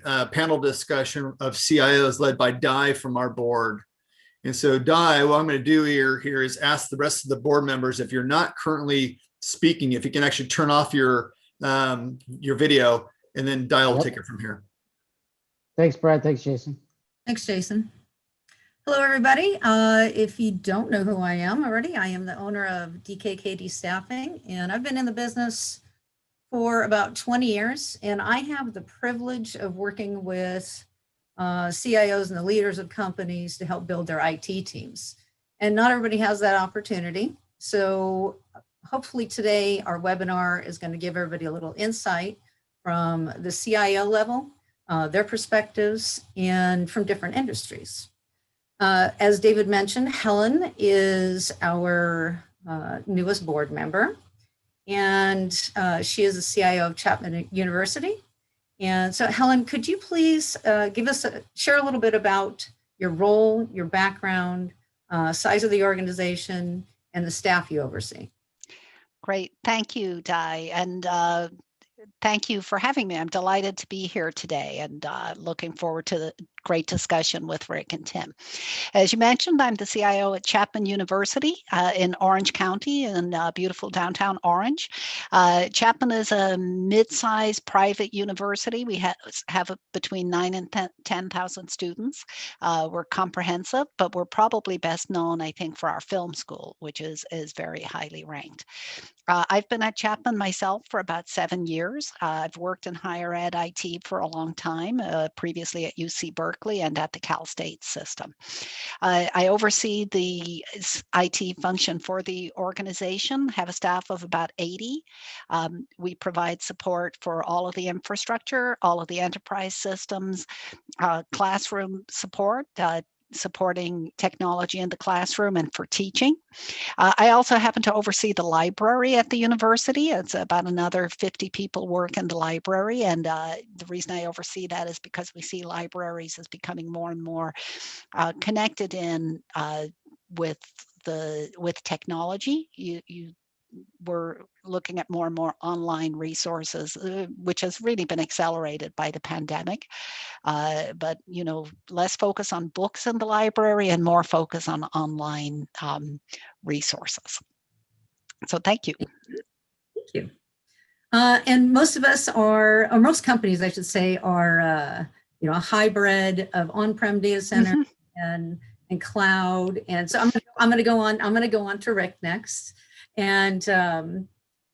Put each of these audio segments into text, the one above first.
panel discussion of CIOs led by Di from our board. And so Di, what I'm going to do here is ask the rest of the board members, if you're not currently speaking, if you can actually turn off your video, and then Di will take it from here. Thanks, Brad. Thanks, Jason. Thanks, Jason. Hello, everybody. If you don't know who I am already, I am the owner of DKKD Staffing, and I've been in the business for about 20 years, and I have the privilege of working with CIOs and the leaders of companies to help build their IT teams. And not everybody has that opportunity. So hopefully today our webinar is going to give everybody a little insight from the CIO level, their perspectives, and from different industries. As David mentioned, Helen is our newest board member, and she is the CIO of Chapman University. And so Helen, could you please share a little bit about your role, your background, size of the organization, and the staff you oversee? Great, thank you, Di, and thank you for having me. I'm delighted to be here today and looking forward to the great discussion with Rick and Tim. As you mentioned, I'm the CIO at Chapman University in Orange County in beautiful downtown Orange. Chapman is a mid-sized private university. We have between 9,000 and 10,000 students. We're comprehensive, but we're probably best known, I think, for our film school, which is very highly ranked. I've been at Chapman myself for about 7 years. I've worked in higher ed IT for a long time, previously at UC Berkeley and at the Cal State system. I oversee the IT function for the organization, have a staff of about 80. We provide support for all of the infrastructure, all of the enterprise systems, classroom support, supporting technology in the classroom and for teaching. I also happen to oversee the library at the university. It's about another 50 people work in the library. And the reason I oversee that is because we see libraries as becoming more and more connected in with technology. We're looking at more and more online resources, which has really been accelerated by the pandemic. But, you know, less focus on books in the library and more focus on online resources. So thank you. Thank you. And most of us are, or most companies, I should say, are, you know, a hybrid of on-prem data center and cloud. And so I'm going to go on to Rick next. And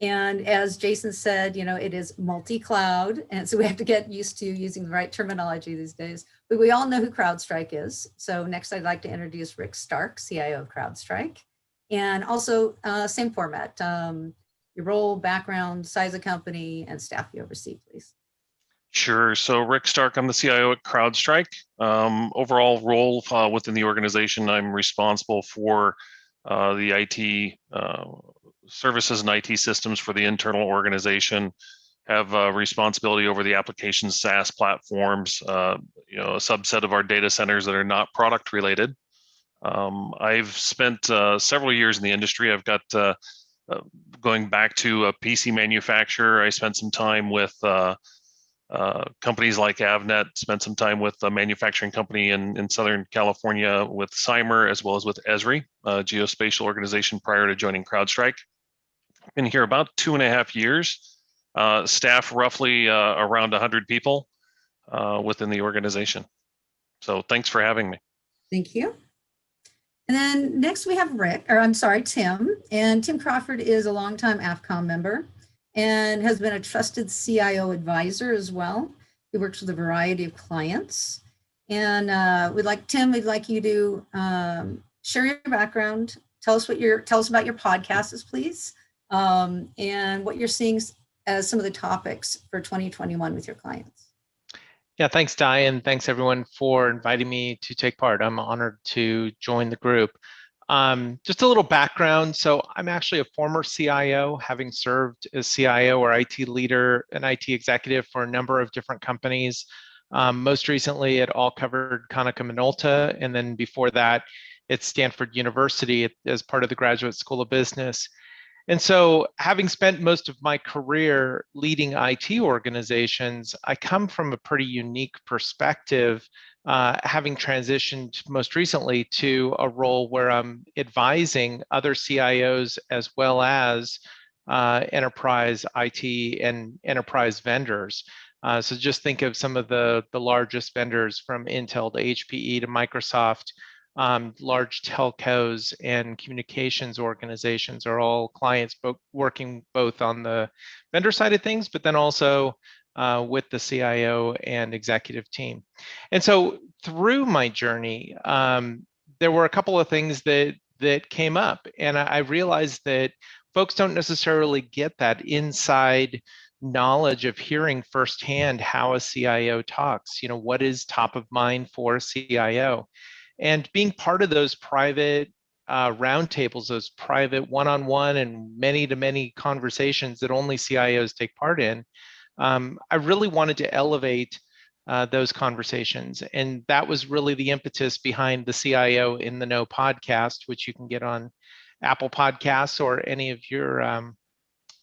as Jason said, you know, it is multi-cloud. And so we have to get used to using the right terminology these days. But we all know who CrowdStrike is. So next I'd like to introduce Rick Stark, CIO of CrowdStrike. And also same format, your role, background, size of company, and staff you oversee, please. Sure. So Rick Stark, I'm the CIO at CrowdStrike. Overall role within the organization, I'm responsible for the IT services and IT systems for the internal organization, have responsibility over the application SaaS platforms, you know, a subset of our data centers that are not product related. I've spent several years in the industry. I've got going back to a PC manufacturer. I spent some time with companies like Avnet, spent some time with a manufacturing company in Southern California with Cymer, as well as with Esri, a geospatial organization prior to joining CrowdStrike. Been here about 2.5 years, staff roughly around 100 people within the organization. So thanks for having me. Thank you. And then next we have Tim. And Tim Crawford is a longtime AFCOM member and has been a trusted CIO advisor as well. He works with a variety of clients. And we'd like you to share your background, tell us about your podcasts, please, and what you're seeing as some of the topics for 2021 with your clients. Yeah, thanks, Diane. Thanks everyone for inviting me to take part. I'm honored to join the group. Just a little background. So I'm actually a former CIO, having served as CIO or IT leader and IT executive for a number of different companies. Most recently at All Covered Konica Minolta, and then before that at Stanford University as part of the Graduate School of Business. And so having spent most of my career leading IT organizations, I come from a pretty unique perspective, having transitioned most recently to a role where I'm advising other CIOs as well as enterprise IT and enterprise vendors. So just think of some of the largest vendors from Intel to HPE to Microsoft. Large telcos and communications organizations are all clients working both on the vendor side of things, but then also with the CIO and executive team. And so through my journey, there were a couple of things that came up, and I realized that folks don't necessarily get that inside knowledge of hearing firsthand how a CIO talks. You know, what is top of mind for a CIO? And being part of those private roundtables, those private one-on-one and many-to-many conversations that only CIOs take part in, I really wanted to elevate those conversations. And that was really the impetus behind the CIO in the Know podcast, which you can get on Apple Podcasts or any of your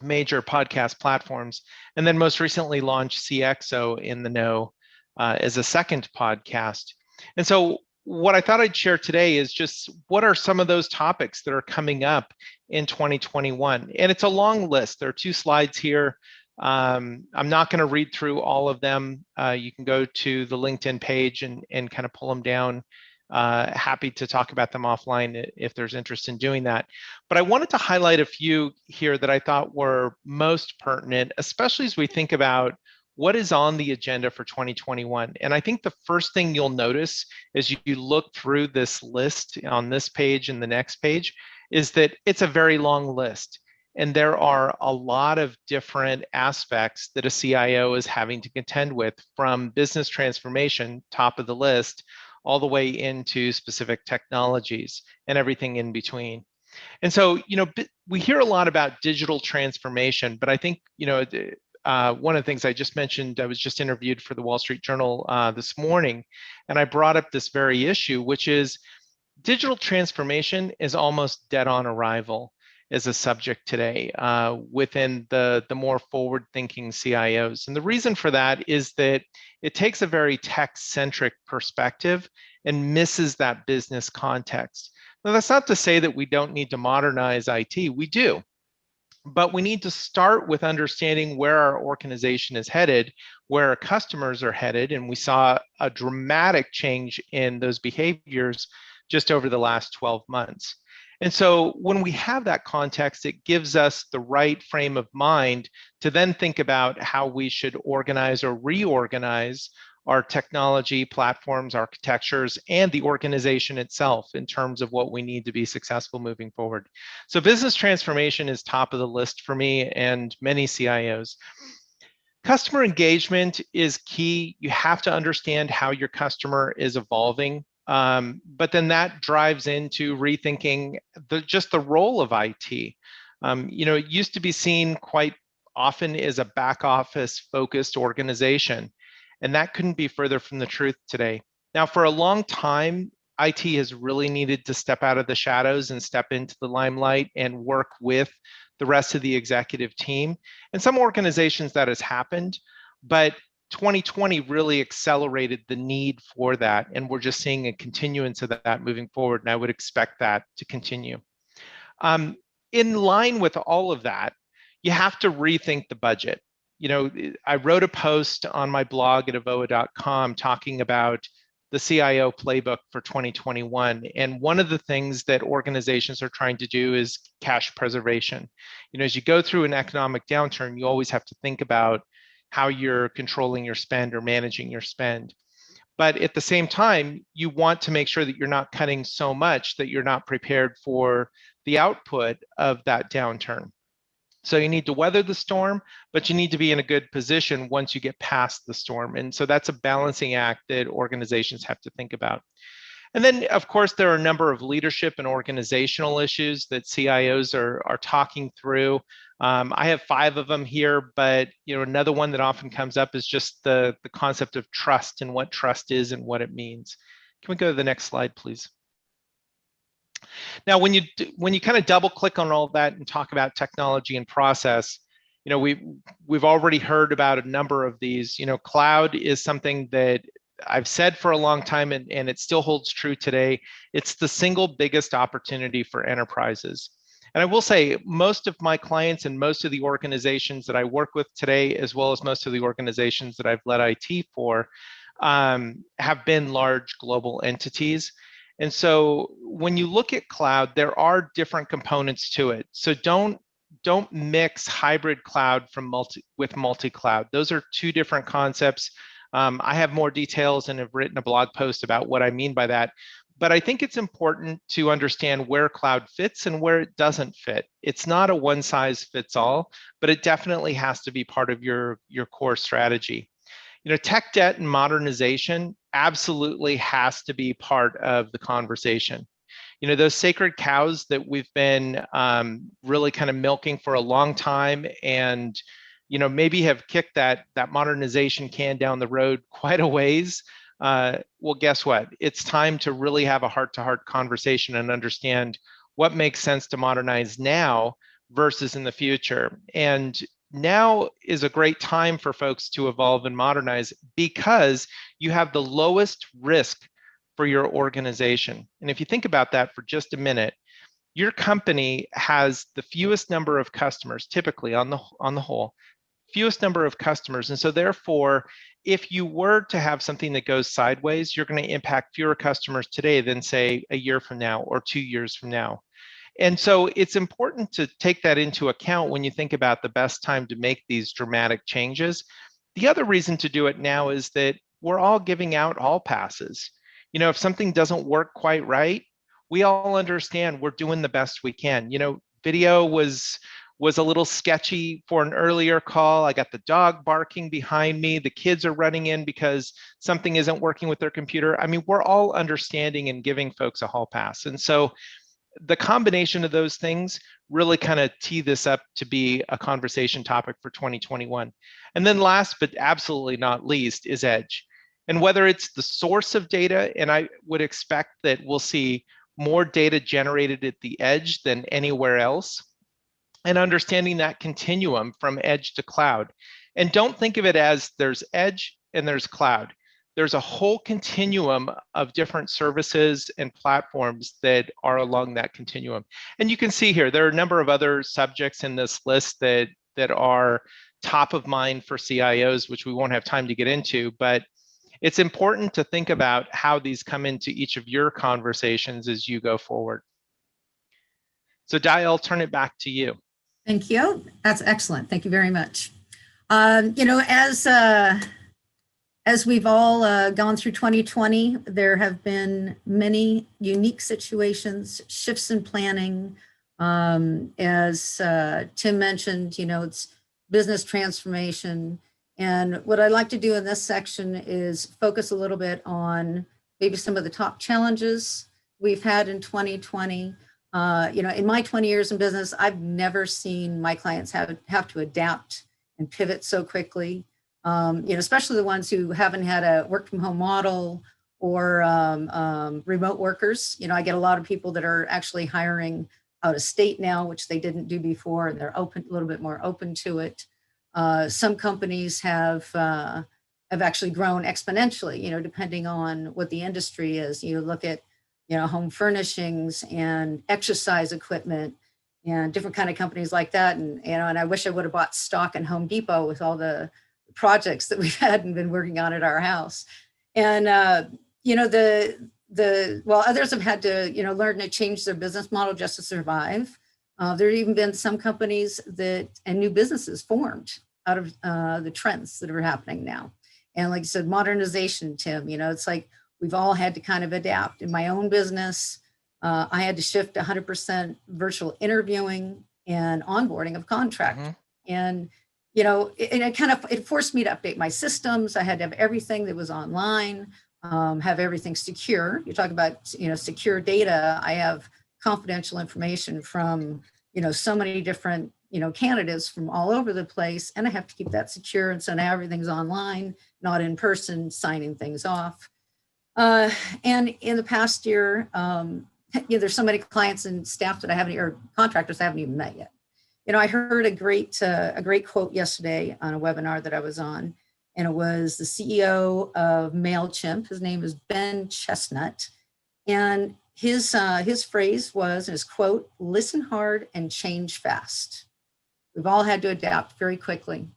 major podcast platforms. And then most recently launched CXO in the Know as a second podcast. And so what I thought I'd share today is just what are some of those topics that are coming up in 2021. And it's a long list. There are 2 slides here. I'm not going to read through all of them. You can go to the LinkedIn page and kind of pull them down. Happy to talk about them offline if there's interest in doing that. But I wanted to highlight a few here that I thought were most pertinent, especially as we think about what is on the agenda for 2021. And I think the first thing you'll notice as you look through this list on this page and the next page is that it's a very long list. And there are a lot of different aspects that a CIO is having to contend with, from business transformation, top of the list, all the way into specific technologies and everything in between. And so, you know, we hear a lot about digital transformation, but I think, you know, one of the things I just mentioned, I was just interviewed for the Wall Street Journal this morning, and I brought up this very issue, which is digital transformation is almost dead on arrival as a subject today within the more forward-thinking CIOs. And the reason for that is that it takes a very tech-centric perspective and misses that business context. Now, that's not to say that we don't need to modernize IT. We do. But we need to start with understanding where our organization is headed, where our customers are headed. And we saw a dramatic change in those behaviors just over the last 12 months. And so when we have that context, it gives us the right frame of mind to then think about how we should organize or reorganize our technology platforms, architectures, and the organization itself in terms of what we need to be successful moving forward. So business transformation is top of the list for me and many CIOs. Customer engagement is key. You have to understand how your customer is evolving, but then that drives into rethinking just the role of IT. You know, it used to be seen quite often as a back office focused organization. And that couldn't be further from the truth today. Now, for a long time, IT has really needed to step out of the shadows and step into the limelight and work with the rest of the executive team. And some organizations that has happened, but 2020 really accelerated the need for that. And we're just seeing a continuance of that moving forward. And I would expect that to continue. In line with all of that, you have to rethink the budget. You know, I wrote a post on my blog at AVOA.com talking about the CIO playbook for 2021. And one of the things that organizations are trying to do is cash preservation. You know, as you go through an economic downturn, you always have to think about how you're controlling your spend or managing your spend. But at the same time, you want to make sure that you're not cutting so much that you're not prepared for the output of that downturn. So you need to weather the storm, but you need to be in a good position once you get past the storm. And so that's a balancing act that organizations have to think about. And then, of course, there are a number of leadership and organizational issues that CIOs are talking through. I have 5 of them here, but you know, another one that often comes up is just the concept of trust and what trust is and what it means. Can we go to the next slide, please? Now, when you kind of double click on all that and talk about technology and process, you know, we've already heard about a number of these. You know, cloud is something that I've said for a long time, and it still holds true today. It's the single biggest opportunity for enterprises. And I will say, most of my clients and most of the organizations that I work with today, as well as most of the organizations that I've led IT for, have been large global entities. And so when you look at cloud, there are different components to it. So don't mix hybrid cloud with multi-cloud. Those are two different concepts. I have more details and have written a blog post about what I mean by that. But I think it's important to understand where cloud fits and where it doesn't fit. It's not a one size fits all, but it definitely has to be part of your core strategy. You know, tech debt and modernization absolutely has to be part of the conversation. You know, those sacred cows that we've been really kind of milking for a long time, and you know, maybe have kicked that modernization can down the road quite a ways. Well, guess what? It's time to really have a heart-to-heart conversation and understand what makes sense to modernize now versus in the future. And now is a great time for folks to evolve and modernize because you have the lowest risk for your organization. And if you think about that for just a minute, your company has the fewest number of customers, typically on the whole, fewest number of customers. And so therefore, if you were to have something that goes sideways, you're going to impact fewer customers today than say a year from now or 2 years from now. And so it's important to take that into account when you think about the best time to make these dramatic changes. The other reason to do it now is that we're all giving out all passes. You know, if something doesn't work quite right, we all understand we're doing the best we can. You know, video was a little sketchy for an earlier call. I got the dog barking behind me. The kids are running in because something isn't working with their computer. I mean, we're all understanding and giving folks a hall pass. And so the combination of those things really kind of tee this up to be a conversation topic for 2021. And then last, but absolutely not least, is edge. And whether it's the source of data, and I would expect that we'll see more data generated at the edge than anywhere else, and understanding that continuum from edge to cloud. And don't think of it as there's edge and there's cloud. There's a whole continuum of different services and platforms that are along that continuum. And you can see here, there are a number of other subjects in this list that are top of mind for CIOs, which we won't have time to get into, but it's important to think about how these come into each of your conversations as you go forward. So Di, I'll turn it back to you. Thank you. That's excellent. Thank you very much. You know, as we've all gone through 2020, there have been many unique situations, shifts in planning. As Tim mentioned, you know, it's business transformation. And what I'd like to do in this section is focus a little bit on maybe some of the top challenges we've had in 2020. You know, in my 20 years in business, I've never seen my clients have to adapt and pivot so quickly. You know, especially the ones who haven't had a work from home model or remote workers. You know, I get a lot of people that are actually hiring out of state now, which they didn't do before, and they're a little bit more open to it. Some companies have actually grown exponentially, you know, depending on what the industry is. You look at, you know, home furnishings and exercise equipment and different kind of companies like that. And, you know, and I wish I would have bought stock in Home Depot with all the projects that we've had and been working on at our house. And, you know, while others have had to, you know, learn to change their business model just to survive, there have even been some companies and new businesses formed out of the trends that are happening now. And like you said, modernization, Tim, you know, it's like we've all had to kind of adapt. In my own business, I had to shift 100% virtual interviewing and onboarding of contract. Mm-hmm. And, you know, it forced me to update my systems. I had to have everything that was online, have everything secure. You talk about, you know, secure data. I have confidential information from, you know, so many different, you know, candidates from all over the place, and I have to keep that secure. And so now everything's online, not in person, signing things off. And in the past year, there's so many clients and staff that I haven't, or contractors I haven't even met yet. I heard a great quote yesterday on a webinar that I was on, and it was the CEO of MailChimp. His name is Ben Chestnut, and his phrase was, his quote, "Listen hard and change fast." We've all had to adapt very quickly.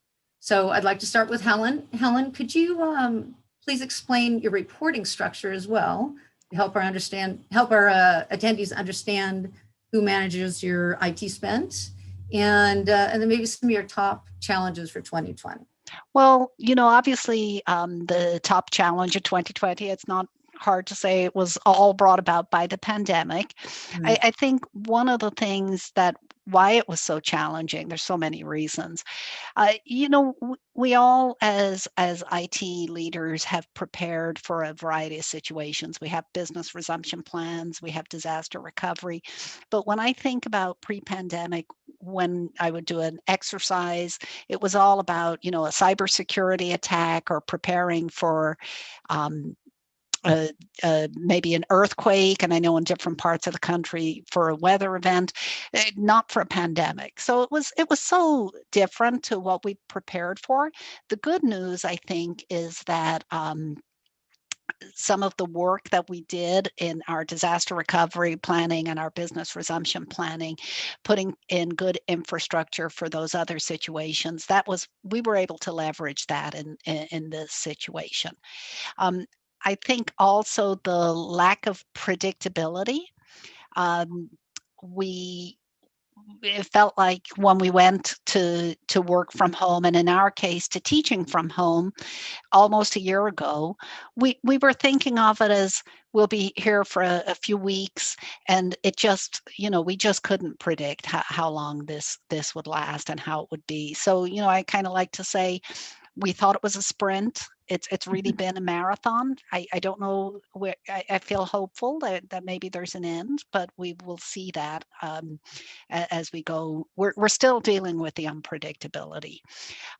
So I'd like to start with Helen. Helen, could you please explain your reporting structure as well to help our attendees understand who manages your IT spend, and then maybe some of your top challenges for 2020. Well, obviously the top challenge of 2020, it's not hard to say, it was all brought about by the pandemic. Mm-hmm. I think one of the things that why it was so challenging, there's so many reasons. We all as IT leaders have prepared for a variety of situations. We have business resumption plans, we have disaster recovery. But when I think about pre-pandemic, when I would do an exercise, it was all about, a cybersecurity attack or preparing for maybe an earthquake, and I know in different parts of the country for a weather event, not for a pandemic. So it was so different to what we prepared for. The good news, I think, is that some of the work that we did in our disaster recovery planning and our business resumption planning, putting in good infrastructure for those other situations, we were able to leverage that in this situation. I think also the lack of predictability. It felt like when we went to work from home, and in our case to teaching from home almost a year ago, we were thinking of it as we'll be here for a few weeks, and it just, we just couldn't predict how long this would last and how it would be. So, I kind of like to say, we thought it was a sprint. It's really been a marathon. I don't know where I feel hopeful that maybe there's an end, but we will see that as we go. We're still dealing with the unpredictability.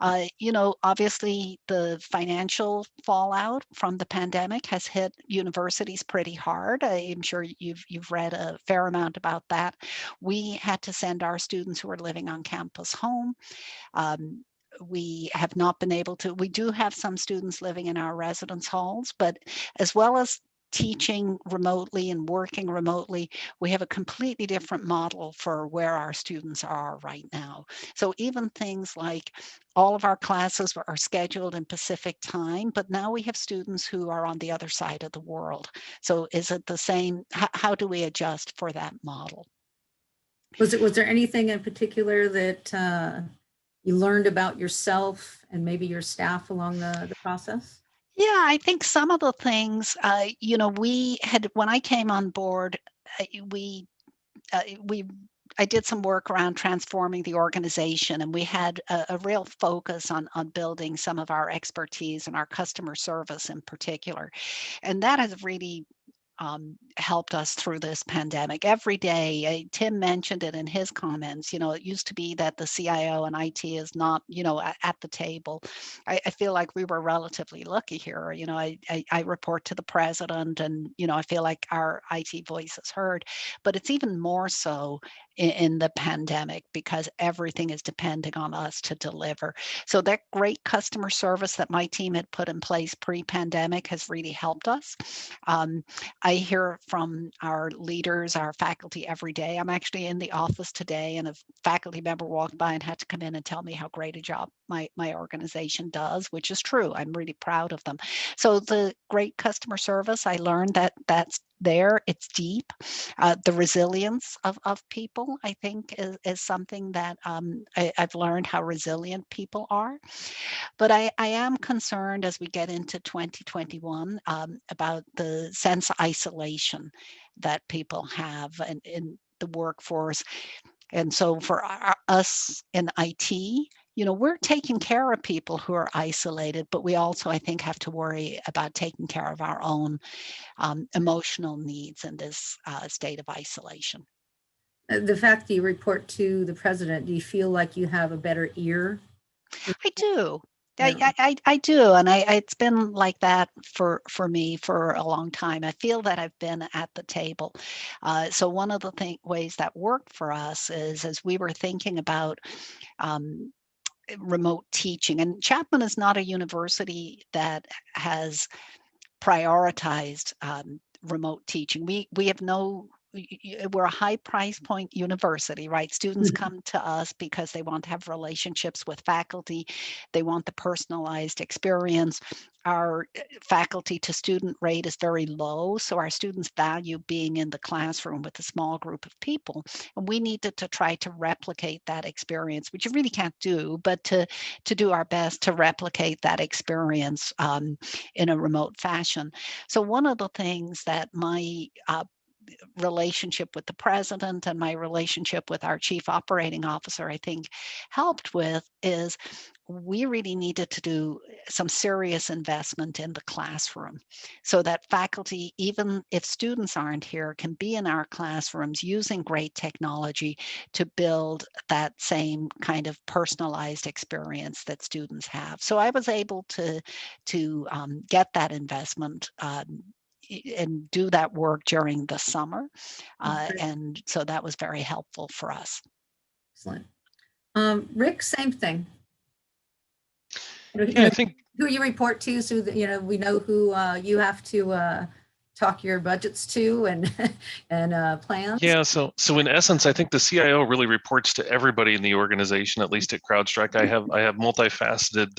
Obviously the financial fallout from the pandemic has hit universities pretty hard. I'm sure you've read a fair amount about that. We had to send our students who are living on campus home. We have not been able to, we do have some students living in our residence halls, but as well as teaching remotely and working remotely, we have a completely different model for where our students are right now. So even things like all of our classes are scheduled in Pacific time, but now we have students who are on the other side of the world. So is it the same? How do we adjust for that model? Was there anything in particular that you learned about yourself and maybe your staff along the process? Yeah, I think some of the things, we had, when I came on board, I did some work around transforming the organization, and we had a real focus on building some of our expertise and our customer service in particular. And that has really helped us through this pandemic. Every day, Tim mentioned it in his comments, it used to be that the CIO and IT is not, at the table. I feel like we were relatively lucky here. I report to the president, and, I feel like our IT voice is heard, but it's even more so in the pandemic because everything is depending on us to deliver. So that great customer service that my team had put in place pre-pandemic has really helped us. I hear from our leaders, our faculty every day. I'm actually in the office today, and a faculty member walked by and had to come in and tell me how great a job my organization does, which is true. I'm really proud of them. So the great customer service, I learned that's there, it's deep. The resilience of people, I think, is something that I've learned how resilient people are. But I am concerned as we get into 2021 about the sense of isolation that people have in the workforce. And so for us in IT, we're taking care of people who are isolated, but we also, I think, have to worry about taking care of our own emotional needs in this state of isolation. The fact that you report to the president, do you feel like you have a better ear? I do. I do, and it's been like that for me for a long time. I feel that I've been at the table. So one of the ways that worked for us is as we were thinking about remote teaching, and Chapman is not a university that has prioritized remote teaching. We have we're a high price point university, right? Students come to us because they want to have relationships with faculty. They want the personalized experience. Our faculty to student rate is very low. So our students value being in the classroom with a small group of people. And we needed to try to replicate that experience, which you really can't do, but to do our best to replicate that experience in a remote fashion. So one of the things that my relationship with the president and my relationship with our chief operating officer, I think, helped with is we really needed to do some serious investment in the classroom so that faculty, even if students aren't here, can be in our classrooms using great technology to build that same kind of personalized experience that students have. So I was able to get that investment and do that work during the summer. And so that was very helpful for us. Excellent. Rick, same thing. Yeah, I think who you report to, so that we know who you have to talk your budgets to and plans. Yeah, so in essence, I think the CIO really reports to everybody in the organization, at least at CrowdStrike. I have multifaceted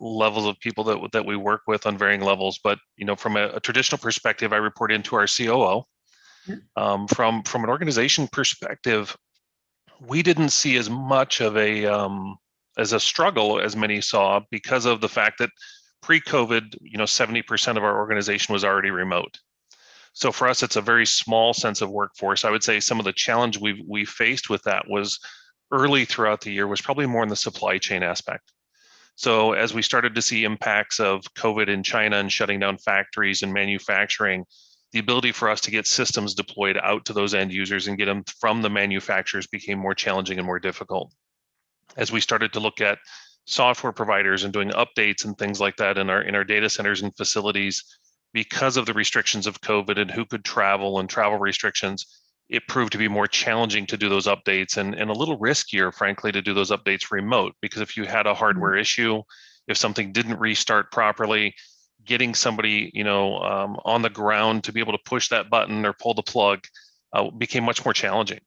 levels of people that we work with on varying levels, but from a traditional perspective, I report into our COO. From an organization perspective, we didn't see as much of a struggle as many saw because of the fact that pre-COVID, 70% of our organization was already remote. So for us, it's a very small sense of workforce. I would say some of the challenge we faced with that was early throughout the year was probably more in the supply chain aspect. So as we started to see impacts of COVID in China and shutting down factories and manufacturing, the ability for us to get systems deployed out to those end users and get them from the manufacturers became more challenging and more difficult. As we started to look at software providers and doing updates and things like that in our data centers and facilities, because of the restrictions of COVID and who could travel and travel restrictions, it proved to be more challenging to do those updates and a little riskier, frankly, to do those updates remote. Because if you had a hardware issue, if something didn't restart properly, getting somebody on the ground to be able to push that button or pull the plug became much more challenging.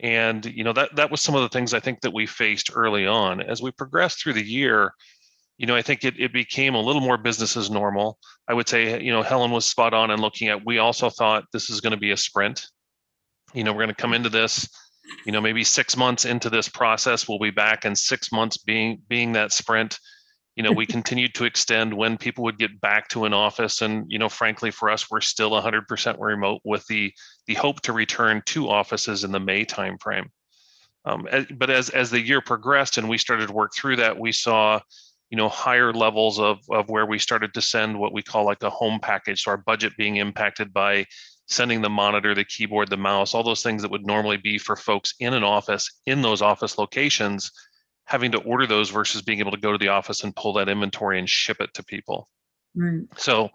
And that was some of the things I think that we faced early on. As we progressed through the year, I think it became a little more business as normal. I would say, Helen was spot on in looking at, we also thought this is going to be a sprint. We're going to come into this, maybe 6 months into this process, we'll be back in 6 months being that sprint. We continued to extend when people would get back to an office. And, frankly, for us, we're still 100% remote with the hope to return to offices in the May timeframe. But as the year progressed and we started to work through that, we saw higher levels of where we started to send what we call like a home package. So our budget being impacted by sending the monitor, the keyboard, the mouse, all those things that would normally be for folks in an office, in those office locations, having to order those versus being able to go to the office and pull that inventory and ship it to people. Right. So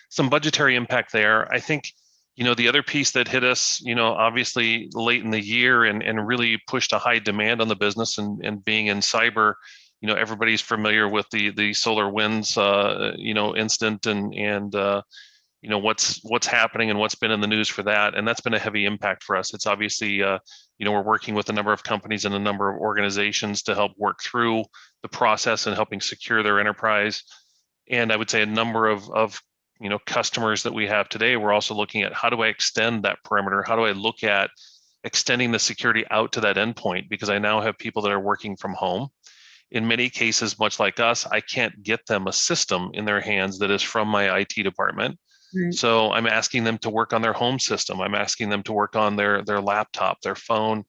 some budgetary impact there. I think, the other piece that hit us, obviously late in the year and really pushed a high demand on the business and being in cyber, everybody's familiar with the SolarWinds, incident and what's happening and what's been in the news for that. And that's been a heavy impact for us. It's obviously, we're working with a number of companies and a number of organizations to help work through the process and helping secure their enterprise. And I would say a number of customers that we have today, we're also looking at how do I extend that perimeter? How do I look at extending the security out to that endpoint? Because I now have people that are working from home. In many cases, much like us, I can't get them a system in their hands that is from my IT department. Right. So I'm asking them to work on their home system. I'm asking them to work on their laptop, their phone,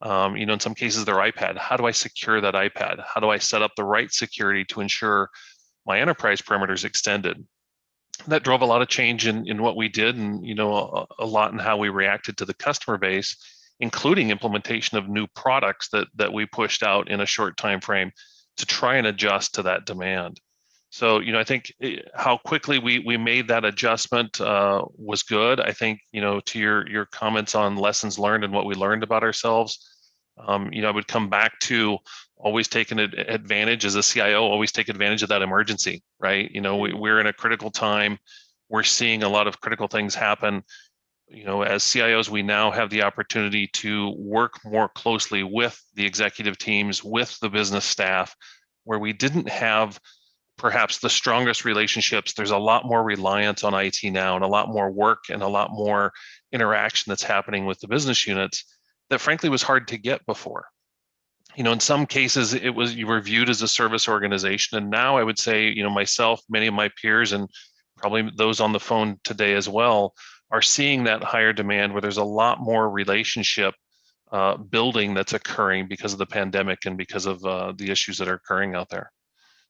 in some cases their iPad. How do I secure that iPad? How do I set up the right security to ensure my enterprise perimeter is extended? That drove a lot of change in what we did and, a lot in how we reacted to the customer base, including implementation of new products that we pushed out in a short time frame to try and adjust to that demand. So, I think how quickly we made that adjustment was good. I think, to your comments on lessons learned and what we learned about ourselves, I would come back to always taking advantage as a CIO, always take advantage of that emergency, right? We're in a critical time. We're seeing a lot of critical things happen. As CIOs, we now have the opportunity to work more closely with the executive teams, with the business staff, where we didn't have perhaps the strongest relationships. There's a lot more reliance on IT now, and a lot more work and a lot more interaction that's happening with the business units that frankly was hard to get before. In some cases, you were viewed as a service organization. And now I would say, myself, many of my peers, and probably those on the phone today as well, are seeing that higher demand where there's a lot more relationship building that's occurring because of the pandemic and because of the issues that are occurring out there.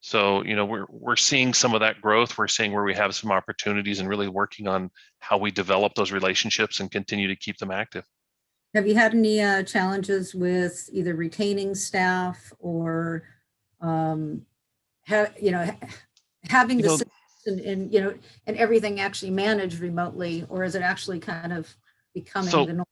So, we're seeing some of that growth. We're seeing where we have some opportunities and really working on how we develop those relationships and continue to keep them active. Have you had any challenges with either retaining staff or, having the system and everything actually managed remotely, or is it actually kind of becoming the norm?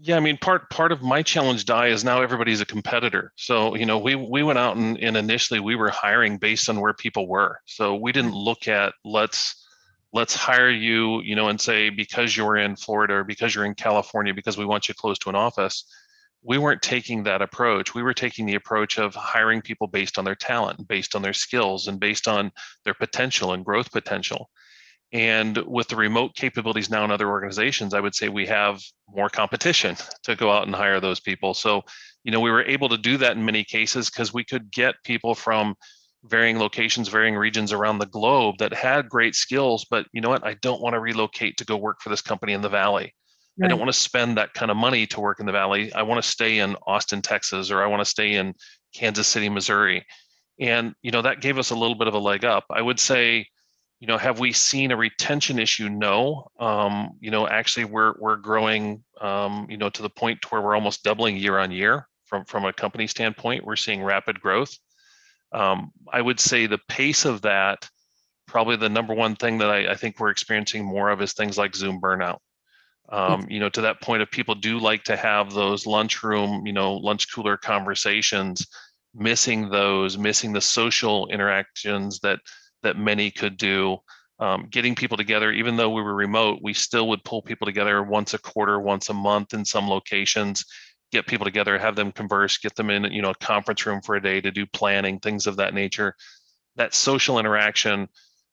Yeah, part of my challenge, Di, is now everybody's a competitor. So, we went out and initially we were hiring based on where people were. So we didn't look at let's hire you, and say, because you're in Florida or because you're in California, because we want you close to an office. We weren't taking that approach. We were taking the approach of hiring people based on their talent, based on their skills, and based on their potential and growth potential. And with the remote capabilities now in other organizations, I would say we have more competition to go out and hire those people. So, we were able to do that in many cases because we could get people from varying locations, varying regions around the globe that had great skills, but you know what? I don't want to relocate to go work for this company in the Valley. Right. I don't want to spend that kind of money to work in the Valley. I want to stay in Austin, Texas, or I want to stay in Kansas City, Missouri. And, that gave us a little bit of a leg up. I would say, have we seen a retention issue? No. Actually we're growing, to the point where we're almost doubling year on year from a company standpoint. We're seeing rapid growth. I would say the pace of that, probably the number one thing that I think we're experiencing more of is things like Zoom burnout. To that point of people do like to have those lunchroom, lunch cooler conversations, missing the social interactions that many could do. Getting people together, even though we were remote, we still would pull people together once a quarter, once a month in some locations, get people together, have them converse, get them in, a conference room for a day to do planning, things of that nature. That social interaction,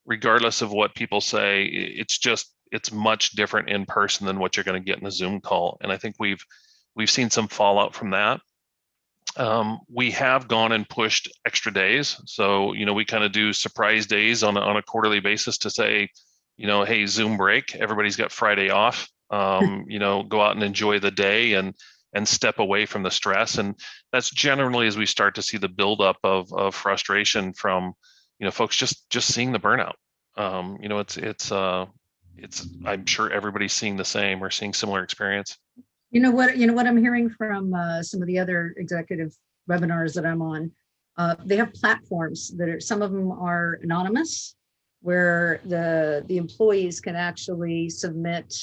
regardless of what people say, it's much different in person than what you're going to get in a Zoom call. And I think we've seen some fallout from that. We have gone and pushed extra days. So, we kind of do surprise days on a quarterly basis to say, hey, Zoom break, everybody's got Friday off, go out and enjoy the day and step away from the stress. And that's generally as we start to see the buildup of frustration from, folks just seeing the burnout. It's I'm sure everybody's seeing the same or seeing similar experience. What I'm hearing from some of the other executive webinars that I'm on, they have platforms that some of them are anonymous, where the employees can actually submit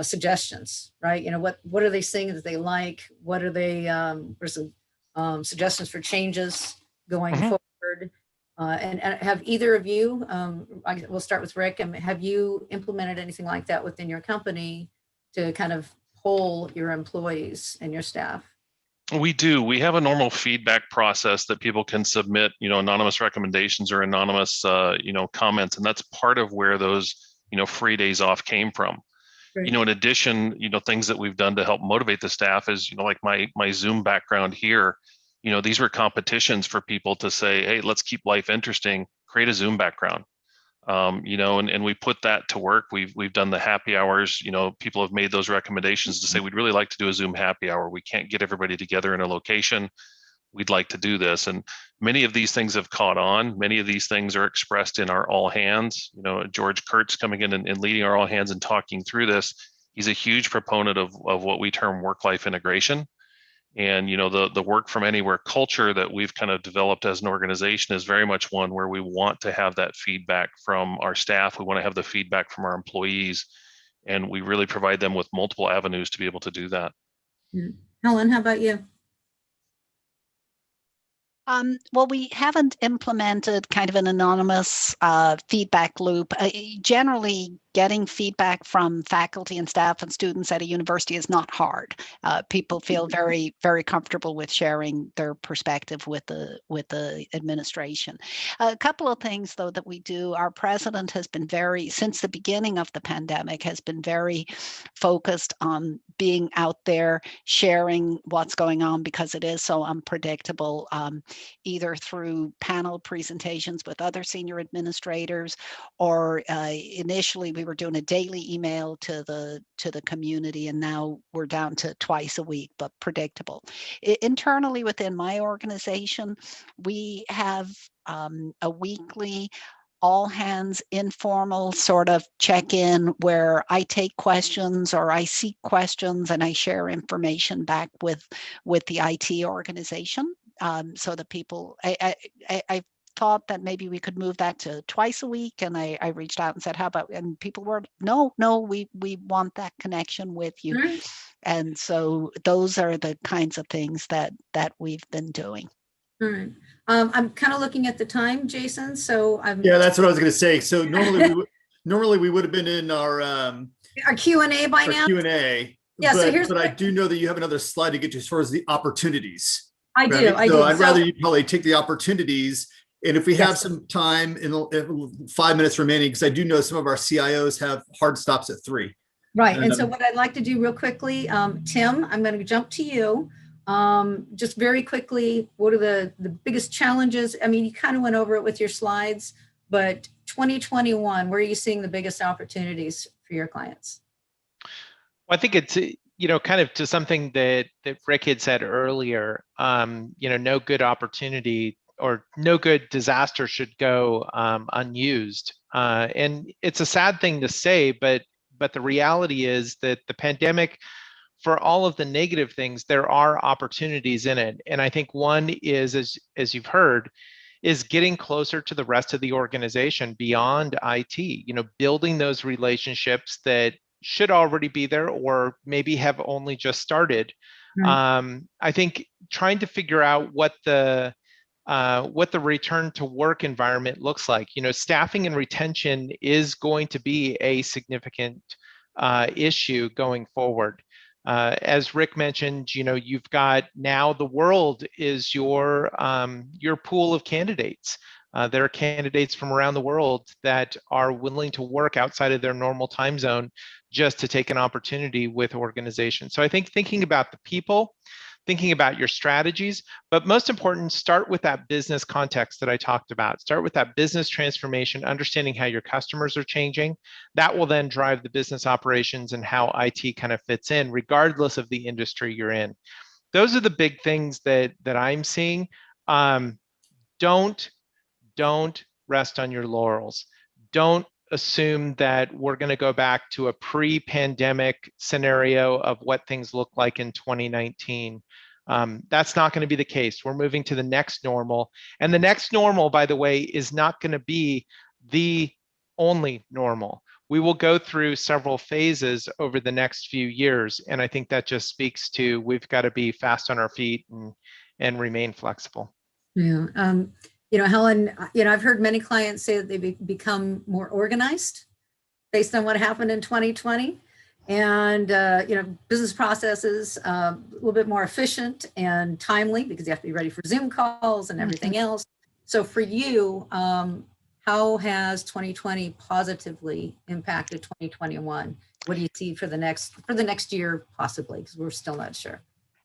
suggestions, right? What are they saying that they like? What are they, some suggestions for changes going forward? And have either of you, we'll start with Rick, have you implemented anything like that within your company to kind of poll your employees and your staff? We do. We have a normal feedback process that people can submit, anonymous recommendations or anonymous, comments. And that's part of where those, free days off came from. Right. In addition, things that we've done to help motivate the staff is, like my Zoom background here, these were competitions for people to say, hey, let's keep life interesting, create a Zoom background. And we put that to work. We've done the happy hours. People have made those recommendations to say, we'd really like to do a Zoom happy hour. We can't get everybody together in a location. We'd like to do this. And many of these things have caught on. Many of these things are expressed in our all hands. George Kurtz coming in and leading our all hands and talking through this. He's a huge proponent of what we term work-life integration. And the work from anywhere culture that we've kind of developed as an organization is very much one where we want to have that feedback from our staff. We want to have the feedback from our employees, and we really provide them with multiple avenues to be able to do that. Helen, how about you? Well, we haven't implemented kind of an anonymous feedback loop. Generally, getting feedback from faculty and staff and students at a university is not hard. People feel very, very comfortable with sharing their perspective with the administration. A couple of things, though, that we do. Our president has been since the beginning of the pandemic, has been very focused on being out there, sharing what's going on because it is so unpredictable, either through panel presentations with other senior administrators, or initially we were doing a daily email to the community, and now we're down to twice a week, but predictable. Internally within my organization, we have a weekly all hands informal sort of check-in where I take questions or I seek questions and I share information back with the IT organization, so that people, I thought that maybe we could move that to twice a week, and I reached out and said, how about, and people were, no, we want that connection with you. All right. And so those are the kinds of things that we've been doing. All right. I'm kind of looking at the time, Jason. So yeah, that's what I was going to say. So normally we would have been in our Q&A by now. Q&A. Yeah. But I do know that you have another slide to get to as far as the opportunities. I right? do. So I'd rather you probably take the opportunities. And if we have some time in 5 minutes remaining, because I do know some of our CIOs have hard stops at 3. Right. And so what I'd like to do real quickly, Tim, I'm going to jump to you. Just very quickly, what are the biggest challenges? I mean, you kind of went over it with your slides, but 2021, where are you seeing the biggest opportunities for your clients? Well, I think it's, kind of to something that Rick had said earlier, no good opportunity or no good disaster should go unused. And it's a sad thing to say, but the reality is that the pandemic, for all of the negative things, there are opportunities in it. And I think one is, as you've heard, is getting closer to the rest of the organization beyond IT, building those relationships that should already be there or maybe have only just started. Right. I think trying to figure out what the return to work environment looks like. Staffing and retention is going to be a significant issue going forward. As Rick mentioned, you've got now the world is your pool of candidates. There are candidates from around the world that are willing to work outside of their normal time zone just to take an opportunity with organizations. So I think thinking about the people, thinking about your strategies, but most important, start with that business context that I talked about. Start with that business transformation, understanding how your customers are changing. That will then drive the business operations and how IT kind of fits in, regardless of the industry you're in. Those are the big things that I'm seeing. Don't rest on your laurels. Don't assume that we're going to go back to a pre-pandemic scenario of what things look like in 2019. That's not going to be the case. We're moving to the next normal. And the next normal, by the way, is not going to be the only normal. We will go through several phases over the next few years. And I think that just speaks to we've got to be fast on our feet and remain flexible. Yeah. Helen, I've heard many clients say that they've become more organized based on what happened in 2020. And, business processes a little bit more efficient and timely because you have to be ready for Zoom calls and everything else. So for you, how has 2020 positively impacted 2021? What do you see for the next year, possibly, because we're still not sure?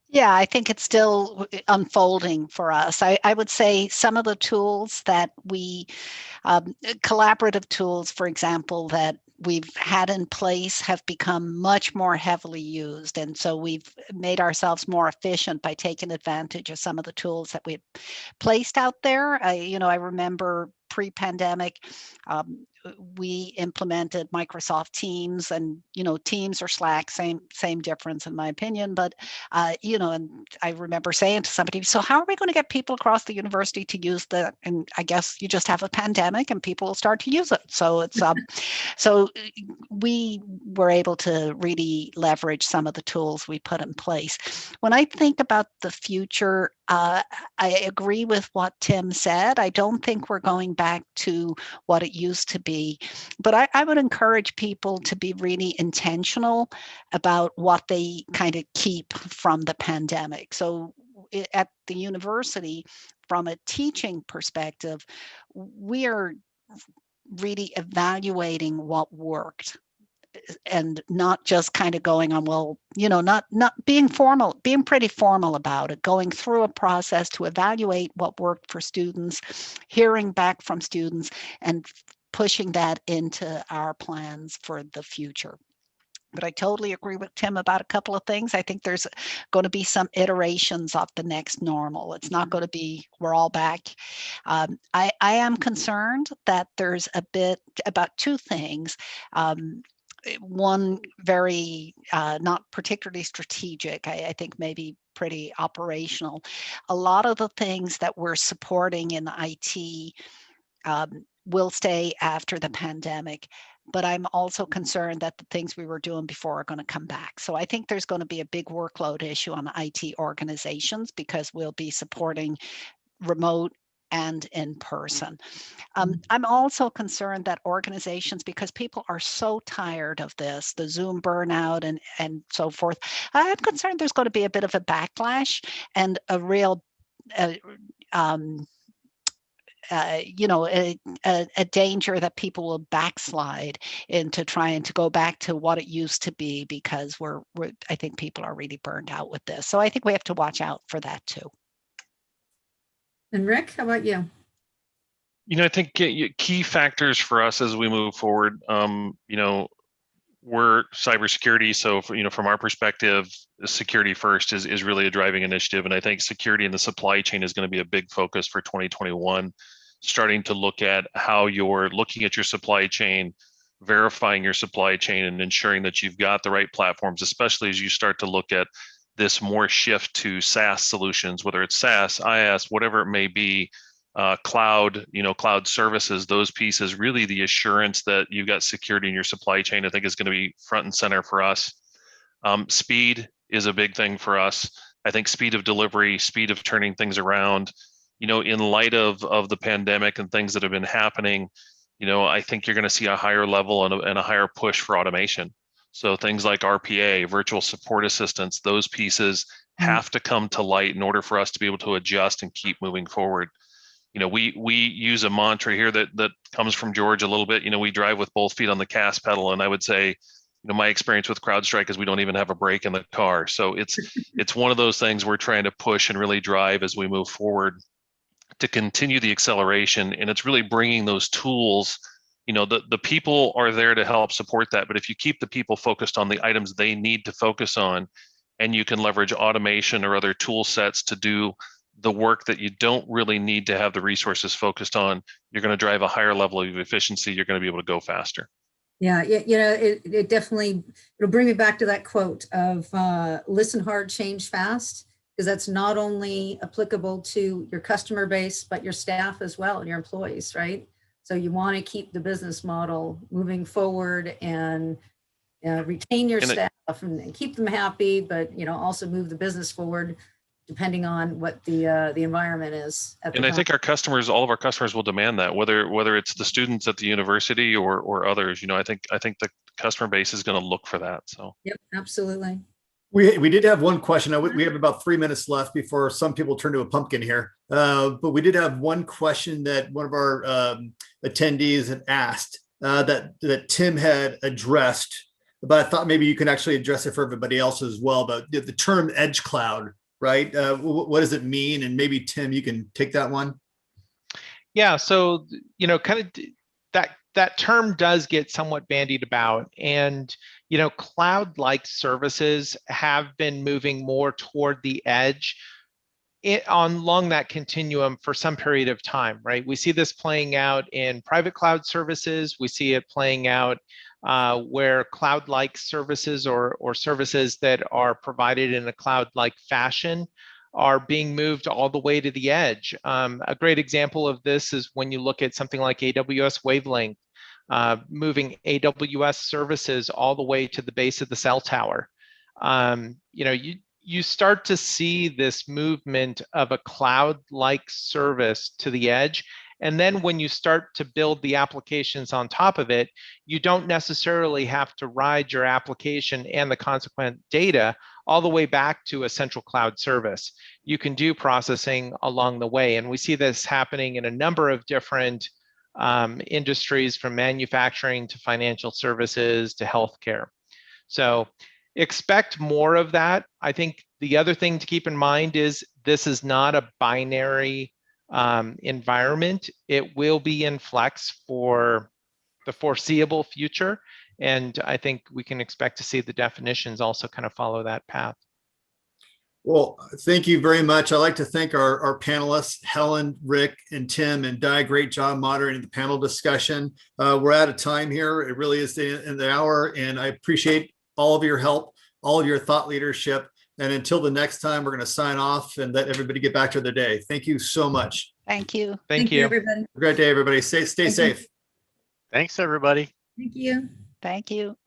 Yeah, I think it's still unfolding for us. I would say some of the tools that collaborative tools, for example, that we've had in place have become much more heavily used. And so we've made ourselves more efficient by taking advantage of some of the tools that we've placed out there. I remember pre-pandemic, we implemented Microsoft Teams, and Teams or Slack, same difference in my opinion. But and I remember saying to somebody, so how are we going to get people across the university to use that? And I guess you just have a pandemic and people will start to use it. So it's so we were able to really leverage some of the tools we put in place. When I think about the future, I agree with what Tim said. I don't think we're going back to what it used to be, but I would encourage people to be really intentional about what they kind of keep from the pandemic. So at the university, from a teaching perspective, we are really evaluating what worked, and not just kind of going on, well, not being formal, being pretty formal about it, going through a process to evaluate what worked for students, hearing back from students, and pushing that into our plans for the future. But I totally agree with Tim about a couple of things. I think there's going to be some iterations of the next normal. It's not going to be, we're all back. I am concerned that there's a bit about two things. One very not particularly strategic, I think maybe pretty operational. A lot of the things that we're supporting in IT will stay after the pandemic, but I'm also concerned that the things we were doing before are going to come back. So I think there's going to be a big workload issue on IT organizations because we'll be supporting remote and in person. I'm also concerned that organizations, because people are so tired of this, the Zoom burnout and so forth, I'm concerned there's going to be a bit of a backlash and a real a danger that people will backslide into trying to go back to what it used to be, because I think people are really burned out with this. So I think we have to watch out for that too. And Rick, how about you? I think key factors for us as we move forward, we're cybersecurity. So, from our perspective, security first is really a driving initiative. And I think security in the supply chain is going to be a big focus for 2021, starting to look at how you're looking at your supply chain, verifying your supply chain, and ensuring that you've got the right platforms, especially as you start to look at this more shift to SaaS solutions, whether it's SaaS, IaaS, whatever it may be, cloud, cloud services, those pieces. Really, the assurance that you've got security in your supply chain, I think, is going to be front and center for us. Speed is a big thing for us. I think speed of delivery, speed of turning things around, in light of the pandemic and things that have been happening, I think you're going to see a higher level and a higher push for automation. So things like RPA, virtual support assistants, those pieces have to come to light in order for us to be able to adjust and keep moving forward. We use a mantra here that comes from George a little bit. We drive with both feet on the gas pedal, and I would say, my experience with CrowdStrike is we don't even have a brake in the car. So it's one of those things we're trying to push and really drive as we move forward to continue the acceleration. And it's really bringing those tools. The people are there to help support that. But if you keep the people focused on the items they need to focus on, and you can leverage automation or other tool sets to do the work that you don't really need to have the resources focused on, you're going to drive a higher level of efficiency. You're going to be able to go faster. Yeah, it definitely, it'll bring me back to that quote of listen hard, change fast, because that's not only applicable to your customer base, but your staff as well, and your employees, right? So you want to keep the business model moving forward and retain your staff and keep them happy, but also move the business forward depending on what the environment is at the time. I think all of our customers will demand that, whether it's the students at the university or others. I think the customer base is going to look for that. So. Yep, absolutely. We did have one question. We have about 3 minutes left before some people turn to a pumpkin here. But we did have one question that one of our attendees had asked that Tim had addressed, but I thought maybe you can actually address it for everybody else as well. But the term edge cloud, right? What does it mean? And maybe Tim, you can take that one. Yeah. So, kind of that term does get somewhat bandied about, and, cloud-like services have been moving more toward the edge along that continuum for some period of time, right? We see this playing out in private cloud services. We see it playing out where cloud-like services or services that are provided in a cloud-like fashion are being moved all the way to the edge. A great example of this is when you look at something like AWS Wavelength, moving AWS services all the way to the base of the cell tower. You start to see this movement of a cloud-like service to the edge. And then when you start to build the applications on top of it, you don't necessarily have to ride your application and the consequent data all the way back to a central cloud service. You can do processing along the way. And we see this happening in a number of different industries, from manufacturing to financial services to healthcare. So expect more of that. I think the other thing to keep in mind is this is not a binary environment. It will be in flex for the foreseeable future. And I think we can expect to see the definitions also kind of follow that path. Well, thank you very much. I'd like to thank our panelists, Helen, Rick, and Tim, and Di. Great job moderating the panel discussion. We're out of time here. It really is the end of the hour, and I appreciate all of your help, all of your thought leadership. And until the next time, we're going to sign off and let everybody get back to their day. Thank you so much. Thank you. Thank you. Everybody. Great day, everybody. Stay safe. Thanks, everybody. Thank you. Thank you.